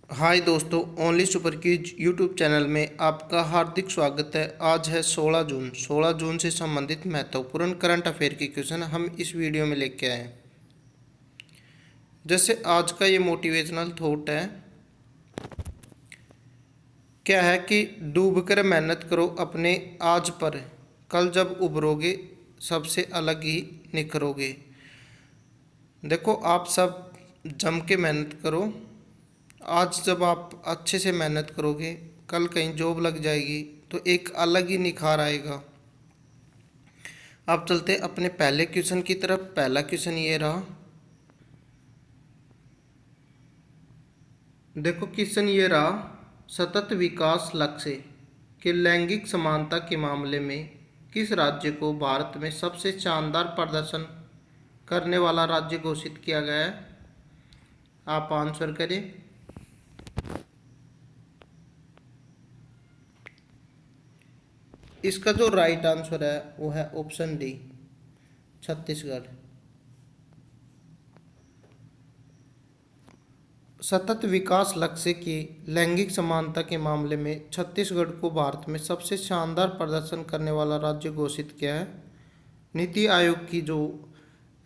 हाय दोस्तों, only super quiz YouTube channel में आपका हार्दिक स्वागत है। आज है 16 जून। 16 जून से संबंधित महत्वपूर्ण करंट अफेयर की क्वेश्चन हम इस वीडियो में लेके आए हैं। जैसे आज का ये मोटिवेशनल थॉट है, क्या है कि डूब कर मेहनत करो अपने आज पर, कल जब उभरोगे सबसे अलग ही निखरोगे। देखो, आप सब जम के मेहनत करो। आज जब आप अच्छे से मेहनत करोगे, कल कहीं जॉब लग जाएगी तो एक अलग ही निखार आएगा। अब चलते अपने पहले क्वेश्चन की तरफ। पहला क्वेश्चन ये रहा। देखो, क्वेश्चन ये रहा, सतत विकास लक्ष्य के लैंगिक समानता के मामले में किस राज्य को भारत में सबसे शानदार प्रदर्शन करने वाला राज्य घोषित किया गया है? आप आंसर करें। इसका जो राइट आंसर है वो है ऑप्शन डी, छत्तीसगढ़। सतत विकास लक्ष्य की लैंगिक समानता के मामले में छत्तीसगढ़ को भारत में सबसे शानदार प्रदर्शन करने वाला राज्य घोषित किया है। नीति आयोग की जो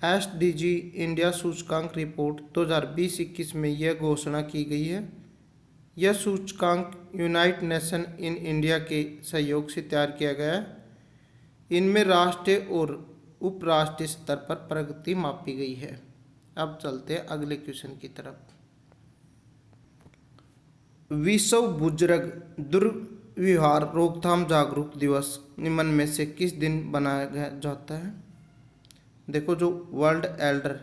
एसडीजी इंडिया सूचकांक रिपोर्ट 2020-21 में यह घोषणा की गई है। यह सूचकांक यूनाइटेड नेशन इन इंडिया के सहयोग से तैयार किया गया है। इनमें राष्ट्रीय और उपराष्ट्रीय स्तर पर प्रगति मापी गई है। अब चलते हैं अगले क्वेश्चन की तरफ। विश्व बुजुर्ग दुर्व्यवहार रोकथाम जागरूक दिवस निम्न में से किस दिन मनाया जाता है? देखो, जो वर्ल्ड एल्डर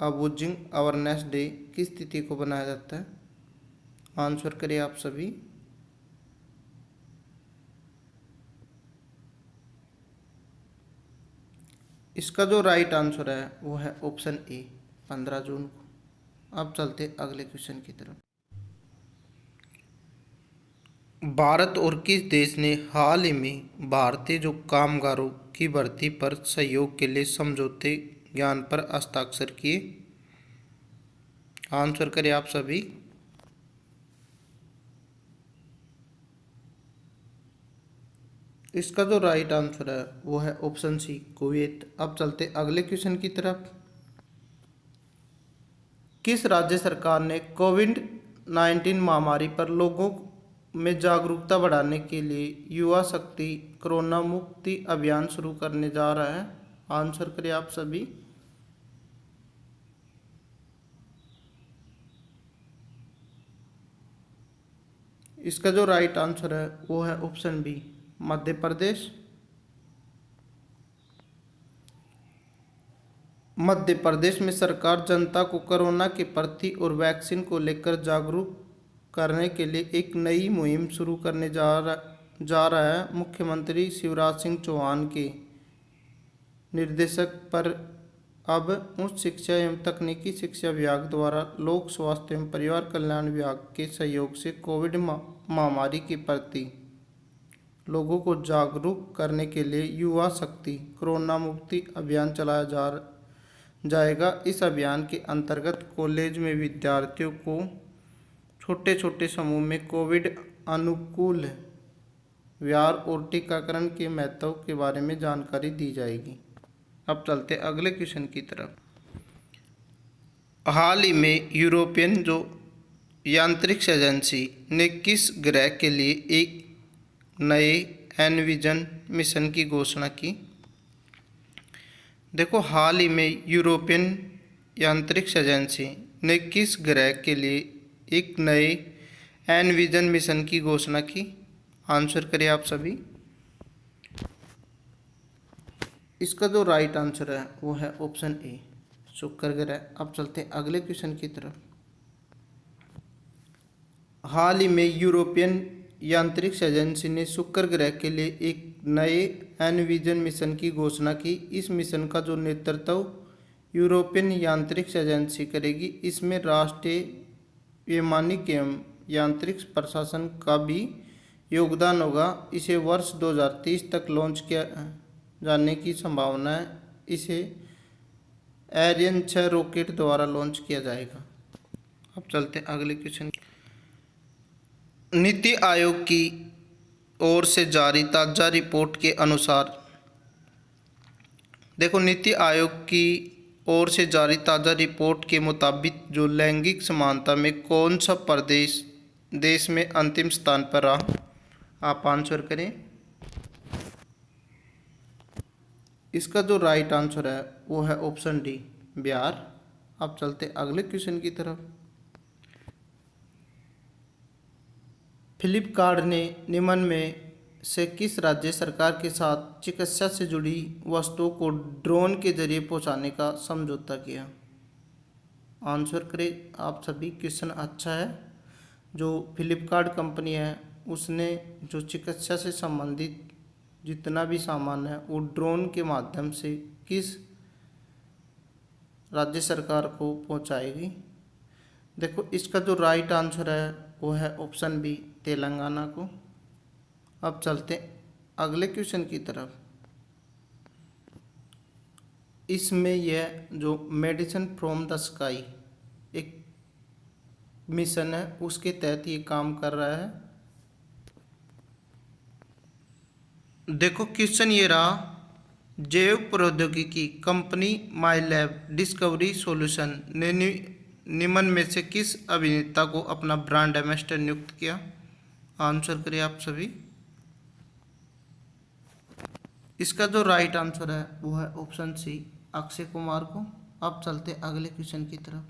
अबूजिंग अवेयरनेस डे किस तिथि को बनाया जाता है? आंसर करिए आप सभी। इसका जो राइट आंसर है वो है ऑप्शन ए, 15 जून को। अब चलते अगले क्वेश्चन की तरफ। भारत और किस देश ने हाल ही में भारतीय जो कामगारों की भर्ती पर सहयोग के लिए समझौते ज्ञान पर हस्ताक्षर किए? आंसर करें आप सभी। इसका जो राइट आंसर है वो है ऑप्शन सी, कुवैत। अब चलते अगले क्वेश्चन की तरफ। किस राज्य सरकार ने कोविड-19 महामारी पर लोगों में जागरूकता बढ़ाने के लिए युवा शक्ति कोरोना मुक्ति अभियान शुरू करने जा रहा है? आंसर करें आप सभी। इसका जो राइट आंसर है वो है ऑप्शन बी, मध्य प्रदेश। मध्य प्रदेश में सरकार जनता को कोरोना के प्रति और वैक्सीन को लेकर जागरूक करने के लिए एक नई मुहिम शुरू करने जा रहा है। मुख्यमंत्री शिवराज सिंह चौहान के निर्देशक पर अब उच्च शिक्षा एवं तकनीकी शिक्षा विभाग द्वारा लोक स्वास्थ्य एवं परिवार कल्याण विभाग के सहयोग से कोविड महामारी के प्रति लोगों को जागरूक करने के लिए युवा शक्ति कोरोना मुक्ति अभियान चलाया जाएगा। इस अभियान के अंतर्गत कॉलेज में विद्यार्थियों को छोटे छोटे समूह में कोविड अनुकूल व्यवहार और टीकाकरण के महत्व के बारे में जानकारी दी जाएगी। अब चलते अगले क्वेश्चन की तरफ। हाल ही में यूरोपियन जो यांत्रिक एजेंसी ने किस ग्रह के लिए एक नए एनविजन मिशन की घोषणा की? देखो, हाल ही में यूरोपियन यांत्रिक एजेंसी ने किस ग्रह के लिए एक नए एनविजन मिशन की घोषणा की? आंसर करें आप सभी। इसका जो राइट आंसर है वो है ऑप्शन ए, शुक्र ग्रह। अब चलते हैं अगले क्वेश्चन की तरफ। हाल ही में यूरोपियन यांत्रिक एजेंसी ने शुक्र ग्रह के लिए एक नए एनविजन मिशन की घोषणा की। इस मिशन का जो नेतृत्व यूरोपियन यांत्रिक एजेंसी करेगी। इसमें राष्ट्रीय वैमानिक एवं यांत्रिक प्रशासन का भी योगदान होगा। इसे वर्ष 2030 तक लॉन्च किया जाने की संभावना है। इसे एरियन 6 रॉकेट द्वारा लॉन्च किया जाएगा। अब चलते हैं अगले क्वेश्चन। नीति आयोग की ओर से जारी ताज़ा रिपोर्ट के अनुसार, देखो नीति आयोग की ओर से जारी ताज़ा रिपोर्ट के मुताबिक जो लैंगिक समानता में कौन सा प्रदेश देश में अंतिम स्थान पर रहा? आप आंसर करें। इसका जो राइट आंसर है वो है ऑप्शन डी, बिहार। अब चलते अगले क्वेश्चन की तरफ। फ्लिपकार्ट ने निम्न में से किस राज्य सरकार के साथ चिकित्सा से जुड़ी वस्तुओं को ड्रोन के जरिए पहुंचाने का समझौता किया? आंसर करें आप सभी। क्वेश्चन अच्छा है। जो फ्लिपकार्ट कंपनी है उसने जो चिकित्सा से संबंधित जितना भी सामान है वो ड्रोन के माध्यम से किस राज्य सरकार को पहुंचाएगी? देखो इसका जो राइट आंसर है वो है ऑप्शन बी, तेलंगाना को। अब चलते अगले क्वेश्चन की तरफ। इसमें यह जो मेडिसिन फ्रॉम द स्काई एक मिशन है उसके तहत ये काम कर रहा है। देखो क्वेश्चन ये रहा, जैव प्रौद्योगिकी कंपनी माई लैब डिस्कवरी सॉल्यूशन ने निम्न में से किस अभिनेता को अपना ब्रांड एम्बेसडर नियुक्त किया? आंसर करिए आप सभी। इसका जो राइट आंसर है वो है ऑप्शन सी, अक्षय कुमार को। अब चलते अगले क्वेश्चन की तरफ।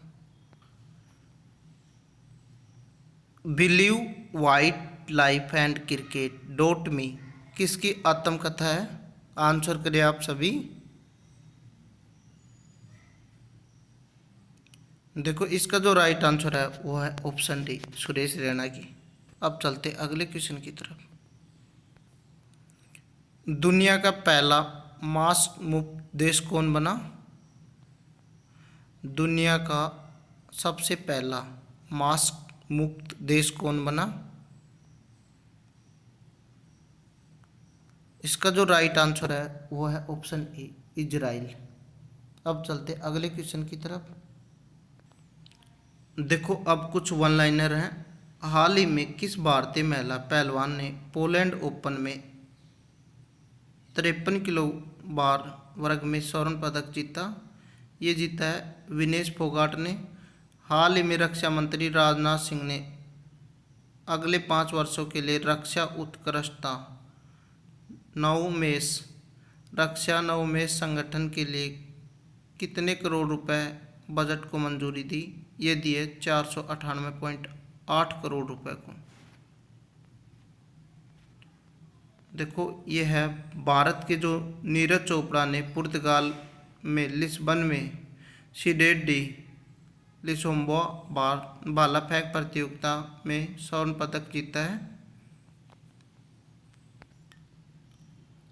Believe white life and cricket dot मी किसकी आत्मकथा है? आंसर करिए आप सभी। देखो इसका जो राइट आंसर है वो है ऑप्शन डी, सुरेश रैना की। अब चलते अगले क्वेश्चन की तरफ। दुनिया का पहला मास्क मुक्त देश कौन बना? दुनिया का सबसे पहला मास्क मुक्त देश कौन बना? इसका जो राइट आंसर है वो है ऑप्शन ए, इजराइल। अब चलते अगले क्वेश्चन की तरफ। देखो अब कुछ वन लाइनर हैं। हाल ही में किस भारतीय महिला पहलवान ने पोलैंड ओपन में 53 किलो बार वर्ग में स्वर्ण पदक जीता? ये जीता है विनेश फोगाट ने। हाल ही में रक्षा मंत्री राजनाथ सिंह ने अगले 5 वर्षों के लिए रक्षा उत्कृष्टता नवोन्मेष रक्षा नवोन्मेष संगठन के लिए कितने करोड़ रुपए बजट को मंजूरी दी? ये दिए 498.8 करोड़ रुपए को। देखो ये है भारत के जो नीरज चोपड़ा ने पुर्तगाल में लिस्बन में सिडेड डी लिसोम्बो भाला फेंक प्रतियोगिता में स्वर्ण पदक जीता है।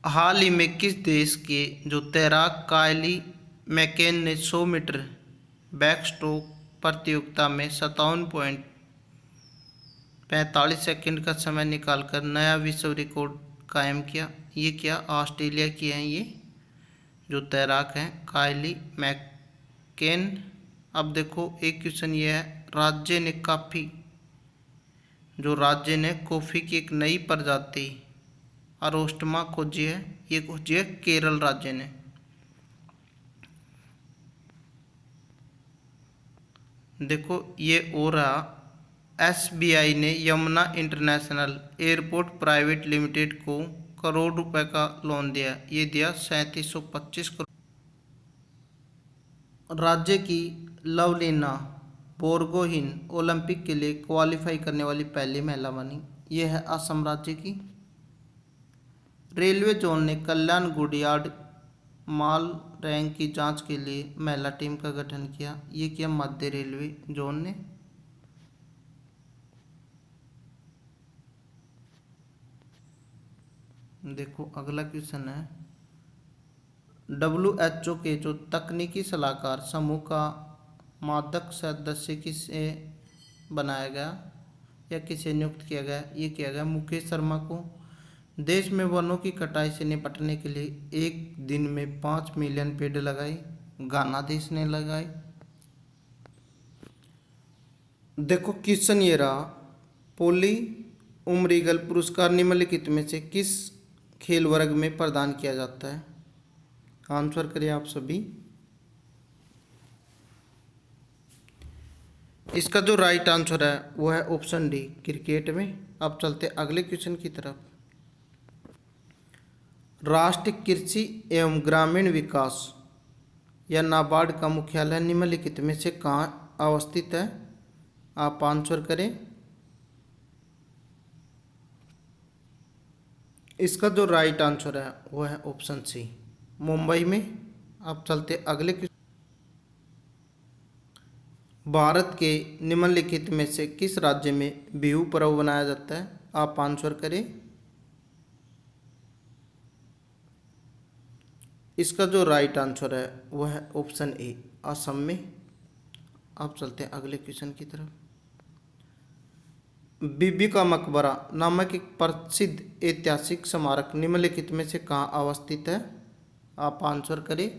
हाल ही में किस देश के जो तैराक कायली मैकेन ने 100 मीटर बैक स्ट्रोक प्रतियोगिता में 57.45 सेकंड का समय निकालकर नया विश्व रिकॉर्ड कायम किया? ये क्या ऑस्ट्रेलिया की हैं ये जो तैराक हैं, कायली मैकेन। अब देखो एक क्वेश्चन ये है, राज्य ने कॉफ़ी की एक नई प्रजाति अरोस्टमा खोजी है। ये खोजी है केरल राज्य ने। देखो ये हो रहा, एसबीआई ने Yamuna international airport private limited को करोड़ रुपए का लोन दिया। ये दिया 3725 करोड़। राज्य की लवलीना बोरगोहिन ओलंपिक के लिए क्वालिफाई करने वाली पहली महिला बनी। ये है असम राज्य की। रेलवे जोन ने कल्याण गुडियाड माल रैंक की जांच के लिए महिला टीम का गठन किया। ये किया मध्य रेलवे जोन ने। देखो अगला क्वेश्चन है, WHO के जो तकनीकी सलाहकार समूह का मादक सदस्य किसे बनाया गया या किसे नियुक्त किया गया? ये किया गया मुकेश शर्मा को। देश में वनों की कटाई से निपटने के लिए एक दिन में 5 मिलियन पेड़ लगाए, गाना देश ने लगाए। देखो क्वेश्चन ये रहा, उमरीगल पुरस्कार निम्नलिखित में से किस खेल वर्ग में प्रदान किया जाता है? आंसर करिए आप सभी। इसका जो राइट आंसर है वो है ऑप्शन डी, क्रिकेट में। अब चलते अगले क्वेश्चन की तरफ। राष्ट्रीय कृषि एवं ग्रामीण विकास या नाबार्ड का मुख्यालय निम्नलिखित में से कहाँ अवस्थित है? आप आंसर करें। इसका जो राइट आंसर है वो है ऑप्शन सी, मुंबई में। अब चलते अगले क्वेश्चन। भारत के निम्नलिखित में से किस राज्य में बिहू पर्व मनाया जाता है? आप आंसर करें। इसका जो राइट आंसर है वो है ऑप्शन ए, असम में। अब चलते हैं अगले क्वेश्चन की तरफ। बीबी का मकबरा नामक एक प्रसिद्ध ऐतिहासिक स्मारक निम्नलिखित में से कहाँ अवस्थित है? आप आंसर करें।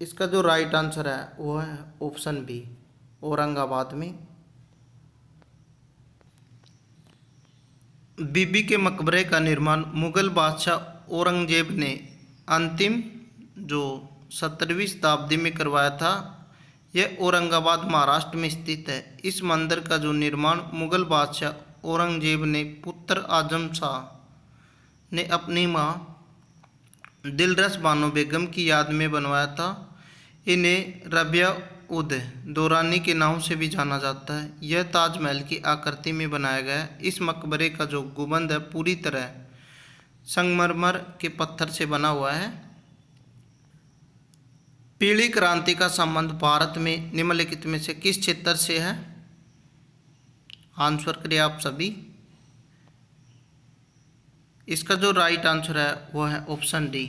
इसका जो राइट आंसर है वो है ऑप्शन बी, औरंगाबाद में। बीबी के मकबरे का निर्माण मुगल बादशाह औरंगजेब ने अंतिम जो 17वीं शताब्दी में करवाया था। यह औरंगाबाद महाराष्ट्र में स्थित है। इस मंदिर का जो निर्माण मुगल बादशाह औरंगजेब ने पुत्र आजम शाह ने अपनी माँ दिलरस बानो बेगम की याद में बनवाया था। इन्हें रबिया उद दौरानी के नाम से भी जाना जाता है। यह ताजमहल की आकृति में बनाया गया है। इस मकबरे का जो गुंबद है पूरी तरह संगमरमर के पत्थर से बना हुआ है। पीली क्रांति का संबंध भारत में निम्नलिखित में से किस क्षेत्र से है? आंसर करिए आप सभी। इसका जो राइट आंसर है वो है ऑप्शन डी,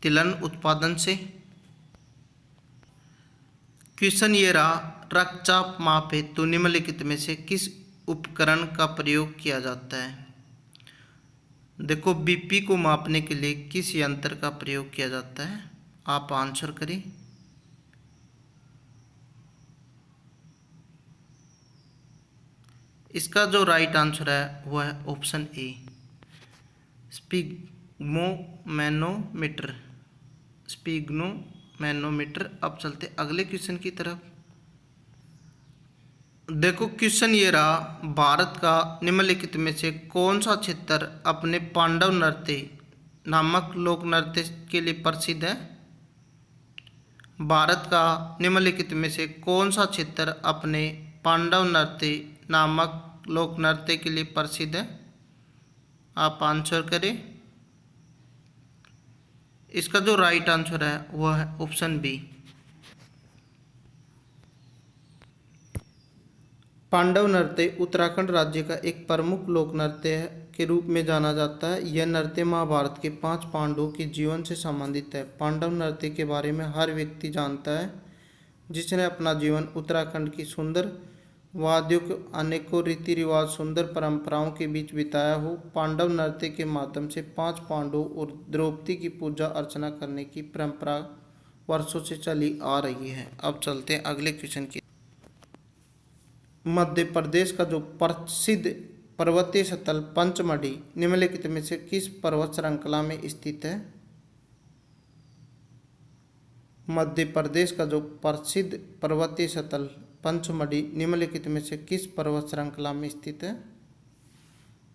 तिलहन उत्पादन से। क्वेश्चन ये रहा, रक्तचाप माप हेतु निम्नलिखित में से किस उपकरण का प्रयोग किया जाता है? देखो, बीपी को मापने के लिए किस यंत्र का प्रयोग किया जाता है? आप आंसर करें। इसका जो राइट आंसर है वो है ऑप्शन ए, स्पिग्मोमैनोमीटर, स्पिग्मोमैनोमीटर। अब चलते अगले क्वेश्चन की तरफ। देखो, क्वेश्चन ये रहा, भारत का निम्नलिखित में से कौन सा क्षेत्र अपने पांडव नृत्य नामक लोक नृत्य के लिए प्रसिद्ध है? भारत का निम्नलिखित में से कौन सा क्षेत्र अपने पांडव नृत्य नामक लोक नृत्य के लिए प्रसिद्ध है? आप आंसर करें। इसका जो राइट आंसर है वह है ऑप्शन बी, पांडव नृत्य उत्तराखंड राज्य का एक प्रमुख लोक नृत्य के रूप में जाना जाता है। यह नृत्य महाभारत के 5 पांडवों के जीवन से संबंधित है। पांडव नृत्य के बारे में हर व्यक्ति जानता है जिसने अपना जीवन उत्तराखंड की सुंदर वादियों के अनेकों रीति रिवाज सुंदर परंपराओं के बीच बिताया हो। पांडव नृत्य के माध्यम से 5 पांडवों और द्रौपदी की पूजा अर्चना करने की परंपरा वर्षों से चली आ रही है। अब चलते हैं अगले क्वेश्चन की। मध्य प्रदेश का जो प्रसिद्ध पर्वतीय स्थल पंचमढ़ी निम्नलिखित में से किस पर्वत श्रृंखला में स्थित है? मध्य प्रदेश का जो प्रसिद्ध पर्वतीय स्थल पंचमढ़ी निम्नलिखित में से किस पर्वत श्रृंखला में स्थित है?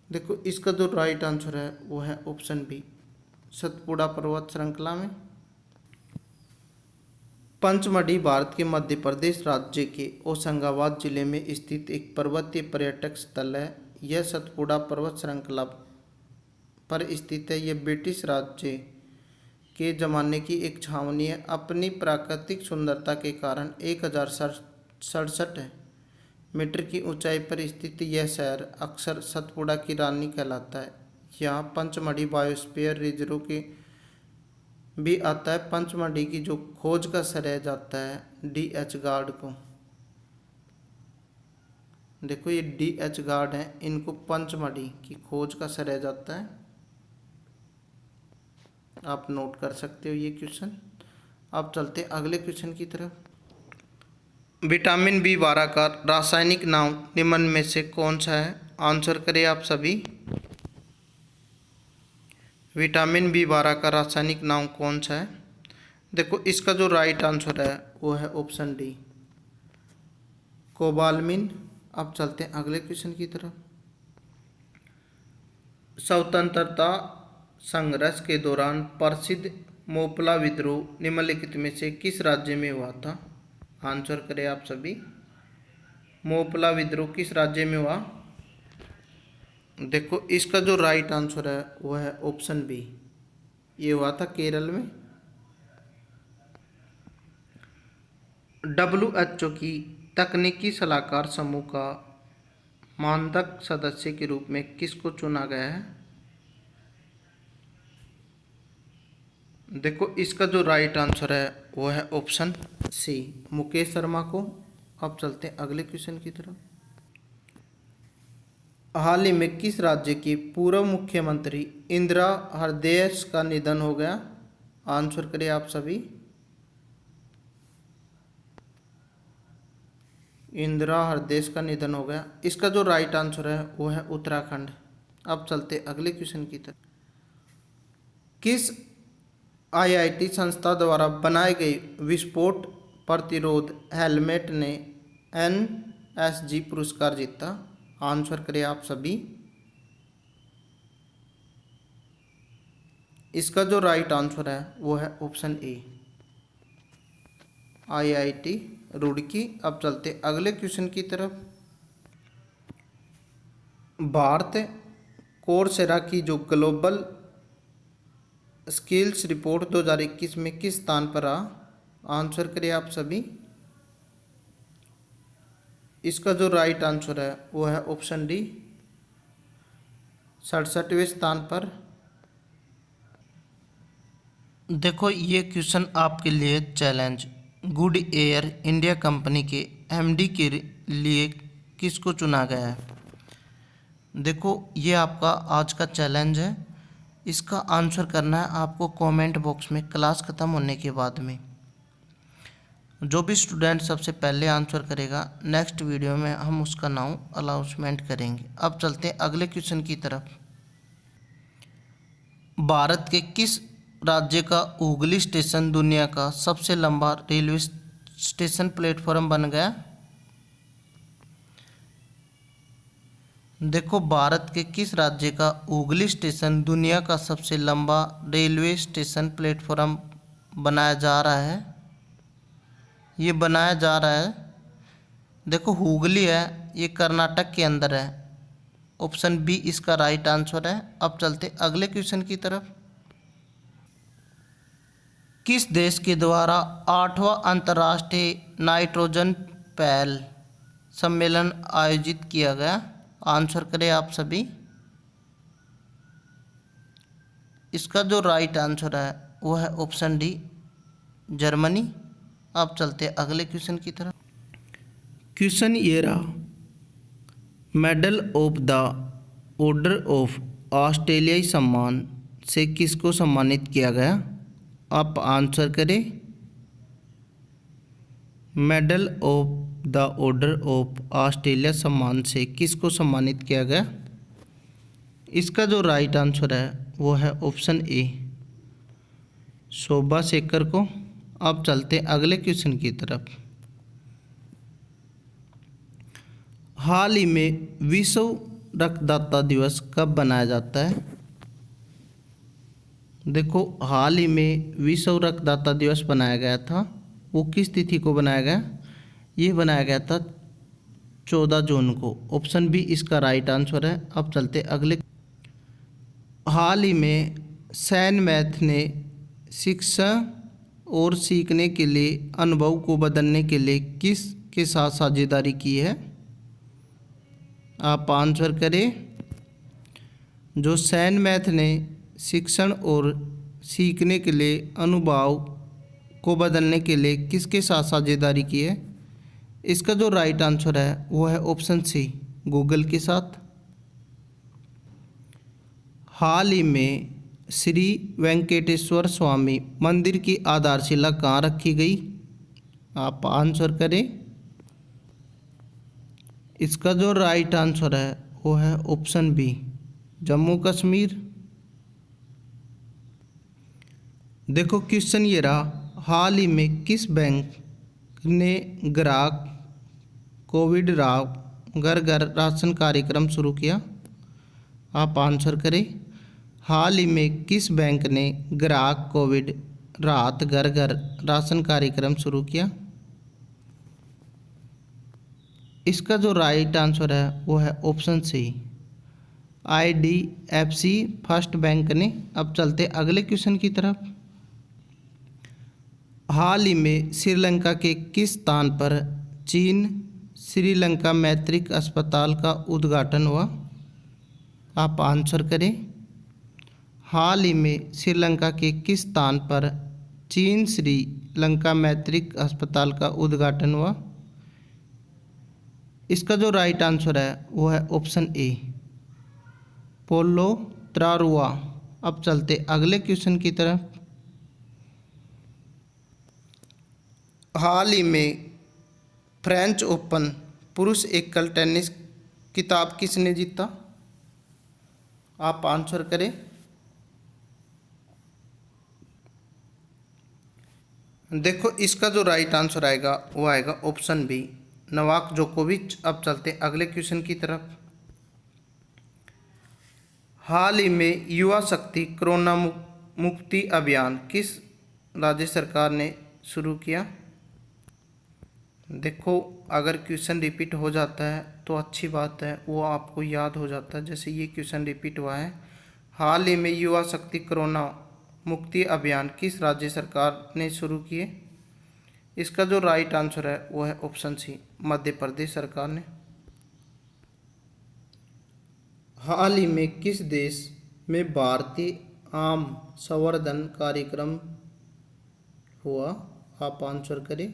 देखो, इसका जो राइट आंसर है वो है ऑप्शन बी, सतपुड़ा पर्वत श्रृंखला में। पंचमढ़ी भारत के मध्य प्रदेश राज्य के होशंगाबाद जिले में स्थित एक पर्वतीय पर्यटक स्थल है। यह सतपुड़ा पर्वत श्रृंखला पर स्थित है। यह ब्रिटिश राज्य के ज़माने की एक छावनी है। अपनी प्राकृतिक सुंदरता के कारण 1067 मीटर की ऊंचाई पर स्थित यह शहर अक्सर सतपुड़ा की रानी कहलाता है। यहाँ पंचमढ़ी बायोस्फीयर रिजर्व के भी आता है। पंचमढ़ी की जो खोज का श्रेय जाता है DH गार्ड को। देखो, ये DH गार्ड है, इनको पंचमढ़ी की खोज का श्रेय जाता है। आप नोट कर सकते हो ये क्वेश्चन। अब चलते अगले क्वेश्चन की तरफ। विटामिन बी 12 का रासायनिक नाम निम्न में से कौन सा है? आंसर करें आप सभी। विटामिन बी 12 का रासायनिक नाम कौन सा है? देखो इसका जो राइट आंसर है वो है ऑप्शन डी, कोबालमिन। अब चलते हैं अगले क्वेश्चन की तरफ। स्वतंत्रता संघर्ष के दौरान प्रसिद्ध मोपला विद्रोह निम्नलिखित में से किस राज्य में हुआ था? आंसर करें आप सभी। मोपला विद्रोह किस राज्य में हुआ? देखो इसका जो राइट आंसर है वो है ऑप्शन बी, ये हुआ था केरल में। WHO की तकनीकी सलाहकार समूह का मानदक सदस्य के रूप में किसको चुना गया है? देखो इसका जो राइट आंसर है वो है ऑप्शन सी, मुकेश शर्मा को। अब चलते हैं अगले क्वेश्चन की तरफ। हाल ही में किस राज्य की पूर्व मुख्यमंत्री इंदिरा हृदयेश का निधन हो गया? आंसर करें आप सभी। इंदिरा हृदयेश का निधन हो गया। इसका जो राइट आंसर है वो है उत्तराखंड। अब चलते अगले क्वेश्चन की तरफ। किस IIT संस्था द्वारा बनाई गई विस्फोट प्रतिरोध हेलमेट ने NSG पुरस्कार जीता? आंसर करें आप सभी। इसका जो राइट आंसर है वो है ऑप्शन ए, IIT रुड़की। अब चलते अगले क्वेश्चन की तरफ। भारत कोर्सेरा की जो ग्लोबल स्किल्स रिपोर्ट 2021 में किस स्थान पर रहा? आंसर करें आप सभी। इसका जो राइट आंसर है वो है ऑप्शन डी, 67वें स्थान पर। देखो ये क्वेश्चन आपके लिए challenge. Good air India company के MD के लिए किसको चुना गया है? देखो ये आपका आज का चैलेंज है। इसका आंसर करना है आपको कमेंट बॉक्स में क्लास ख़त्म होने के बाद में। जो भी स्टूडेंट सबसे पहले आंसर करेगा नेक्स्ट वीडियो में हम उसका नाम अनाउंसमेंट करेंगे। अब चलते हैं अगले क्वेश्चन की तरफ। भारत के किस राज्य का हुगली स्टेशन दुनिया का सबसे लंबा रेलवे स्टेशन प्लेटफॉर्म बन गया? देखो भारत के किस राज्य का हुगली स्टेशन दुनिया का सबसे लंबा रेलवे स्टेशन प्लेटफॉर्म बनाया जा रहा है? ये बनाया जा रहा है, देखो हुगली है, ये कर्नाटक के अंदर है। ऑप्शन बी इसका राइट आंसर है। अब चलते अगले क्वेश्चन की तरफ। किस देश के द्वारा 8वां अंतर्राष्ट्रीय नाइट्रोजन पहल सम्मेलन आयोजित किया गया? आंसर करें आप सभी। इसका जो राइट आंसर है वो है ऑप्शन डी, जर्मनी। अब चलते अगले क्वेश्चन की तरफ। क्वेश्चन ये रहा, medal of the order of ऑस्ट्रेलियाई सम्मान से किसको सम्मानित किया गया? आप आंसर करें। Medal of the order of Australia सम्मान से किसको सम्मानित किया गया? इसका जो राइट आंसर है वो है ऑप्शन ए, शोभा शेखर को। अब चलते अगले क्वेश्चन की तरफ। हाल ही में विश्व रक्तदाता दिवस कब बनाया जाता है? देखो हाल ही में विश्व रक्तदाता दिवस बनाया गया था, वो किस तिथि को बनाया गया? ये बनाया गया था 14 जून को। ऑप्शन बी इसका राइट आंसर है। अब चलते अगले। हाल ही में सैन मैथ ने शिक्षा और सीखने के लिए अनुभव को बदलने के लिए किस के साथ साझेदारी की है? आप आंसर करें। जो सैन मैथ ने शिक्षण और सीखने के लिए अनुभव को बदलने के लिए किसके साथ साझेदारी की है? इसका जो राइट आंसर है वो है ऑप्शन सी, गूगल के साथ। हाल ही में श्री वेंकटेश्वर स्वामी मंदिर की आधारशिला कहाँ रखी गई? आप आंसर करें। इसका जो राइट आंसर है वो है ऑप्शन बी, जम्मू कश्मीर। देखो क्वेश्चन ये रहा, हाल ही में किस बैंक ने ग्राहक कोविड घर घर राशन कार्यक्रम शुरू किया? आप आंसर करें। हाल ही में किस बैंक ने ग्राहक कोविड राहत घर घर राशन कार्यक्रम शुरू किया? इसका जो राइट आंसर है वो है option C, IDFC first bank ने। अब चलते अगले क्वेश्चन की तरफ। हाल ही में श्रीलंका के किस स्थान पर चीन श्रीलंका मैत्रिक अस्पताल का उद्घाटन हुआ? आप आंसर करें। हाल ही में श्रीलंका के किस स्थान पर चीन श्रीलंका मैत्रिक अस्पताल का उद्घाटन हुआ? इसका जो राइट आंसर है वो है ऑप्शन ए, पोलो त्रारुआ। अब चलते अगले क्वेश्चन की तरफ। हाल ही में फ्रेंच ओपन पुरुष एकल टेनिस खिताब किसने जीता? आप आंसर करें। देखो इसका जो राइट आंसर आएगा वो आएगा ऑप्शन बी, नोवाक जोकोविच। अब चलते अगले क्वेश्चन की तरफ। हाल ही में युवा शक्ति कोरोना मुक्ति अभियान किस राज्य सरकार ने शुरू किया? देखो अगर क्वेश्चन रिपीट हो जाता है तो अच्छी बात है, वो आपको याद हो जाता है। जैसे ये क्वेश्चन रिपीट हुआ है, हाल ही में युवा शक्ति कोरोना मुक्ति अभियान किस राज्य सरकार ने शुरू किए? इसका जो राइट आंसर है वो है ऑप्शन सी, मध्य प्रदेश सरकार ने। हाल ही में किस देश में भारतीय आम संवर्धन कार्यक्रम हुआ? आप आंसर करें।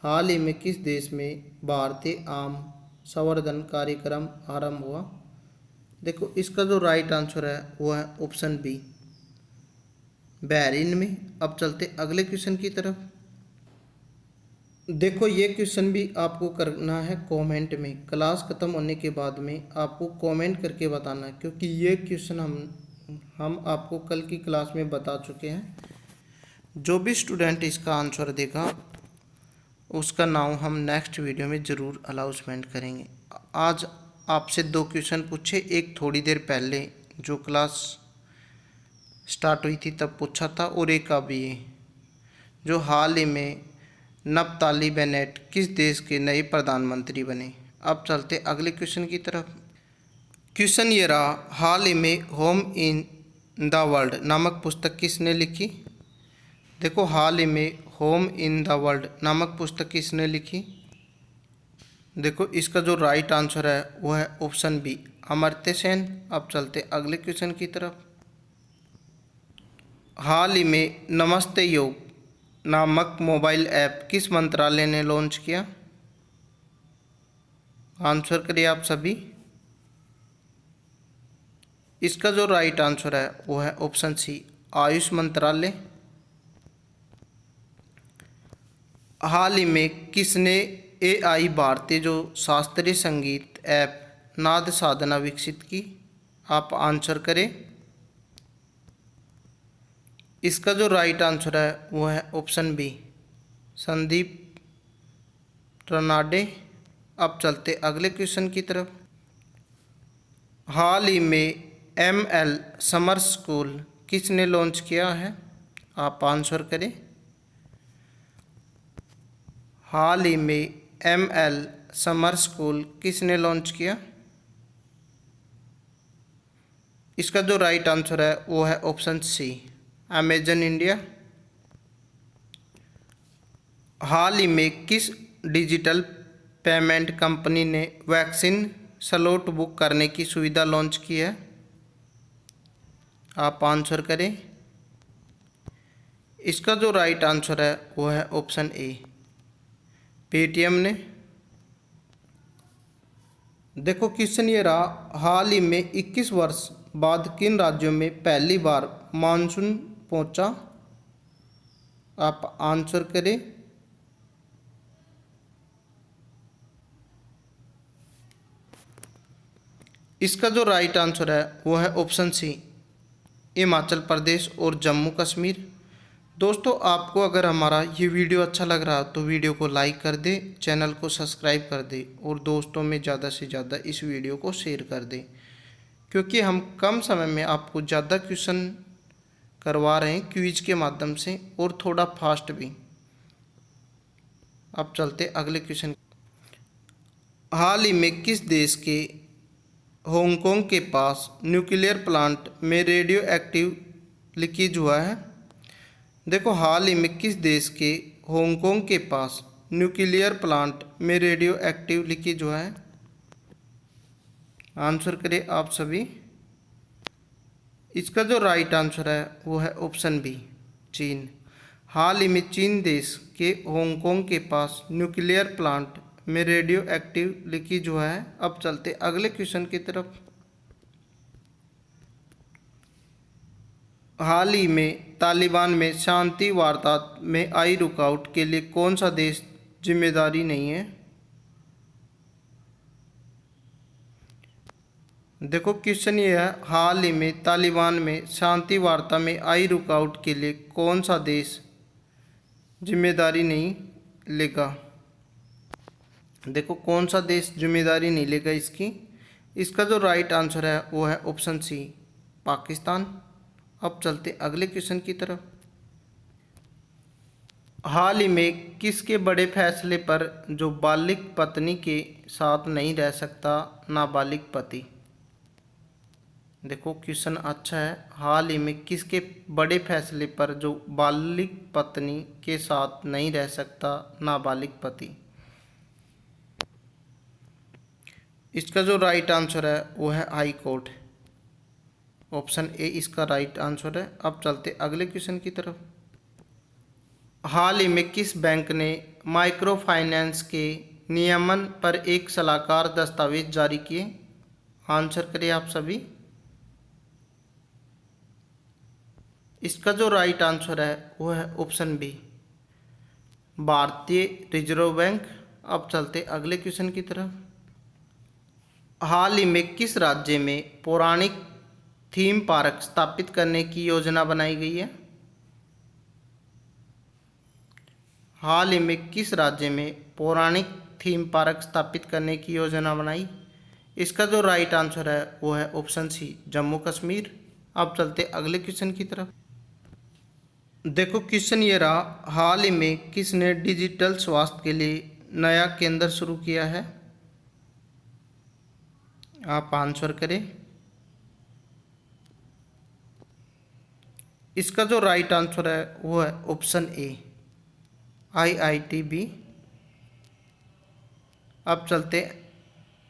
हाल ही में किस देश में भारतीय आम संवर्धन कार्यक्रम आरंभ हुआ? देखो इसका जो राइट आंसर है वो है ऑप्शन बी, बहरीन में। अब चलते अगले क्वेश्चन की तरफ। देखो ये क्वेश्चन भी आपको करना है कमेंट में, क्लास खत्म होने के बाद में आपको कमेंट करके बताना है, क्योंकि ये क्वेश्चन हम आपको कल की क्लास में बता चुके हैं। जो भी स्टूडेंट इसका आंसर देगा उसका नाम हम नेक्स्ट वीडियो में ज़रूर अनाउंसमेंट करेंगे। आज आपसे दो क्वेश्चन पूछे, एक थोड़ी देर पहले जो क्लास स्टार्ट हुई थी तब पूछा था, और एक अभी जो हाल ही में नफ्ताली बेनेट किस देश के नए प्रधानमंत्री बने। अब चलते अगले क्वेश्चन की तरफ। क्वेश्चन ये रहा, हाल ही में होम इन द वर्ल्ड नामक पुस्तक किसने लिखी? देखो हाल ही में होम इन द वर्ल्ड नामक पुस्तक किसने लिखी? देखो इसका जो राइट आंसर है वो है ऑप्शन बी, अमर्त्य सेन। अब चलते अगले क्वेश्चन की तरफ। हाल ही में नमस्ते योग नामक मोबाइल ऐप किस मंत्रालय ने लॉन्च किया? आंसर करिए आप सभी। इसका जो राइट आंसर है वो है ऑप्शन सी, आयुष मंत्रालय। हाल ही में किसने AI भारतीय जो शास्त्रीय संगीत ऐप नाद साधना विकसित की? आप आंसर करें। इसका जो राइट आंसर है वो है ऑप्शन बी, संदीप रनाडे। अब चलते अगले क्वेश्चन की तरफ। हाल ही में ML समर स्कूल किसने लॉन्च किया है? आप आंसर करें। हाल ही में ML समर स्कूल किसने लॉन्च किया? इसका जो राइट आंसर है वो है ऑप्शन सी, अमेजन इंडिया। हाल ही में किस डिजिटल पेमेंट कंपनी ने वैक्सीन स्लॉट बुक करने की सुविधा लॉन्च की है? आप आंसर करें। इसका जो राइट आंसर है वो है ऑप्शन ए, पेटीएम ने। देखो क्वेश्चन ये रहा, हाल ही में 21 वर्ष बाद किन राज्यों में पहली बार मानसून पहुंचा? आप आंसर करें। इसका जो राइट आंसर है वो है ऑप्शन सी, हिमाचल प्रदेश और जम्मू कश्मीर। दोस्तों, आपको अगर हमारा ये वीडियो अच्छा लग रहा तो वीडियो को लाइक कर दे, चैनल को सब्सक्राइब कर दे और दोस्तों में ज़्यादा से ज़्यादा इस वीडियो को शेयर कर दे, क्योंकि हम कम समय में आपको ज़्यादा क्वेश्चन करवा रहे हैं क्विज के माध्यम से और थोड़ा फास्ट भी। अब चलते अगले क्वेश्चन। हाल ही में किस देश के हांगकांग के पास न्यूक्लियर प्लांट में रेडियो एक्टिव लीकेज हुआ है? देखो, हाल ही में किस देश के हांगकांग के पास न्यूक्लियर प्लांट में रेडियो एक्टिव लीकेज हुआ है? आंसर करें आप सभी। इसका जो राइट आंसर है वो है ऑप्शन बी, चीन। हाल ही में चीन देश के हांगकांग के पास न्यूक्लियर प्लांट में रेडियो एक्टिव लीकेज हुआ है। अब चलते अगले क्वेश्चन की तरफ। हाल ही में तालिबान में शांति वार्ता में आई रुकावट के लिए कौन सा देश जिम्मेदारी नहीं है? देखो, क्वेश्चन ये है, हाल ही में तालिबान में शांति वार्ता में आई रुकावट के लिए कौन सा देश जिम्मेदारी नहीं लेगा? देखो, कौन सा देश जिम्मेदारी नहीं लेगा इसकी? इसका जो राइट आंसर है वो है ऑप्शन सी, पाकिस्तान। अब चलते अगले क्वेश्चन की तरफ। हाल ही में किसके बड़े फैसले पर जो बालिग पत्नी के साथ नहीं रह सकता नाबालिग पति? देखो, क्वेश्चन अच्छा है। हाल ही में किसके बड़े फैसले पर जो बालिग पत्नी के साथ नहीं रह सकता नाबालिग पति? इसका जो राइट आंसर है वो है हाई कोर्ट। ऑप्शन ए इसका राइट आंसर है। अब चलते अगले क्वेश्चन की तरफ। हाल ही में किस बैंक ने माइक्रो फाइनेंस के नियमन पर एक सलाहकार दस्तावेज जारी किए? आंसर करिए आप सभी। इसका जो राइट आंसर है वो है ऑप्शन बी, भारतीय रिजर्व बैंक। अब चलते अगले क्वेश्चन की तरफ। हाल ही में किस राज्य में पौराणिक थीम पार्क स्थापित करने की योजना बनाई गई है? हाल ही में किस राज्य में पौराणिक थीम पार्क स्थापित करने की योजना बनाई? इसका जो राइट आंसर है वो है ऑप्शन सी, जम्मू कश्मीर। अब चलते अगले क्वेश्चन की तरफ। देखो, क्वेश्चन ये रहा, हाल ही में किसने डिजिटल स्वास्थ्य के लिए नया केंद्र शुरू किया है? आप आंसर करें। इसका जो राइट आंसर है वो है ऑप्शन ए, IITB। अब चलते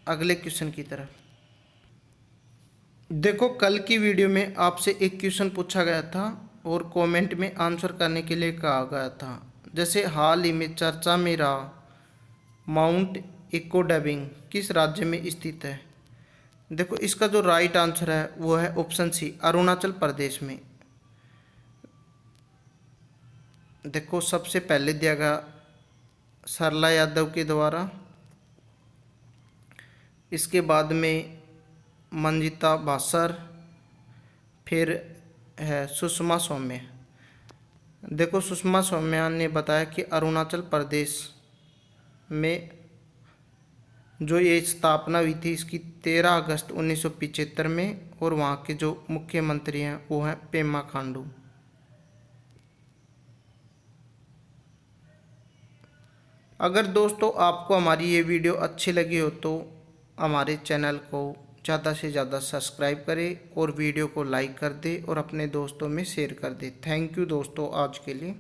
अगले क्वेश्चन की तरफ। देखो, कल की वीडियो में आपसे एक क्वेश्चन पूछा गया था और कमेंट में आंसर करने के लिए कहा गया था, जैसे हाल ही में चर्चा में रहा माउंट इकोडबिंग किस राज्य में स्थित है? देखो, इसका जो राइट आंसर है वो है ऑप्शन सी, अरुणाचल प्रदेश में। देखो, सबसे पहले दिया गया सरला यादव के द्वारा, इसके बाद में मंजिता भास्कर, फिर है सुषमा सौम्या। देखो, सुषमा सौम्या ने बताया कि अरुणाचल प्रदेश में जो ये स्थापना हुई थी इसकी 13 अगस्त 1975 में, और वहाँ के जो मुख्यमंत्री हैं वो हैं पेमा खांडू। अगर दोस्तों आपको हमारी ये वीडियो अच्छी लगी हो तो हमारे चैनल को ज़्यादा से ज़्यादा सब्सक्राइब करें और वीडियो को लाइक कर दें और अपने दोस्तों में शेयर कर दें। थैंक यू दोस्तों आज के लिए।